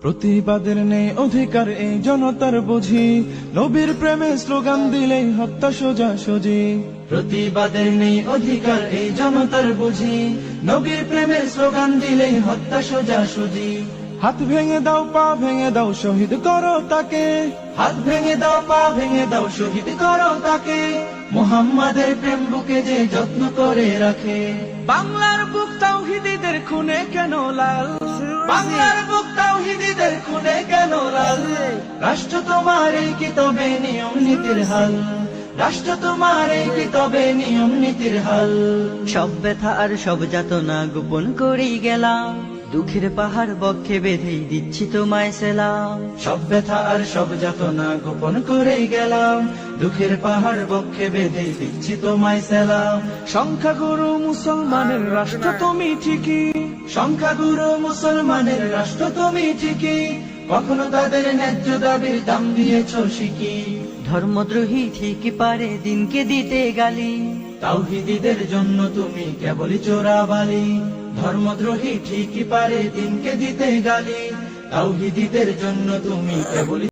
প্রতিবাদের নেই অধিকার এই জনতার বুঝি, নবীর প্রেমে স্লোগান দিলেই হত্যা সোজাসুজি। প্রতিবাদের নেই অধিকার এই জনতার বুঝি, নবীর প্রেমের স্লোগান দিলেই হত্যা সোজাসুজি। হাত ভেঙে দাও পা ভেঙে দাও শহীদ করো তাকে, হাত ভেঙে দাও পা ভেঙে দাও শহীদ করো তাকে, মুহাম্মাদের প্রেম বুকে যে যত্ন করে রাখে। বাংলার বুক তাওহীদীদের খুনে কেন লাল, বাংলার বুক তাওহীদীদের খুনে কেন লাল। রাষ্ট্র তোমার এই কি তবে নিয়ম নীতির হাল, রাষ্ট্র তোমার এই কি তবে নিয়ম নীতির হাল। সব ব্যথা আর সব যাতনা গোপন করেই গেলাম, দুঃখের পাহাড় বক্ষে বেঁধেই দিচ্ছি তোমায় সেলাম। সব ব্যথা আর সব যাতনা গোপন করেই গেলাম, দুঃখের পাহাড় বক্ষে বেঁধে দিচ্ছি তোমায় সেলাম। সংখ্যাগুরু মুসলমানের রাষ্ট্র তুমি ঠিকই, সংখ্যাগুরু মুসলমানের রাষ্ট্র তুমি ঠিকই, কখনো তাদের ন্যায্য দাবির দাম দিয়েছো শিখি। ধর্মদ্রোহী ঠিক পারে দিনকে দিতে গালি, তাওহীদীদের জন্য তুমি কেবলই চোরাবালি। ধর্মদ্রোহী ঠিকই পারে দিনকে দিতে গালি, তাওহীদীদের জন্য তুমি কেবলই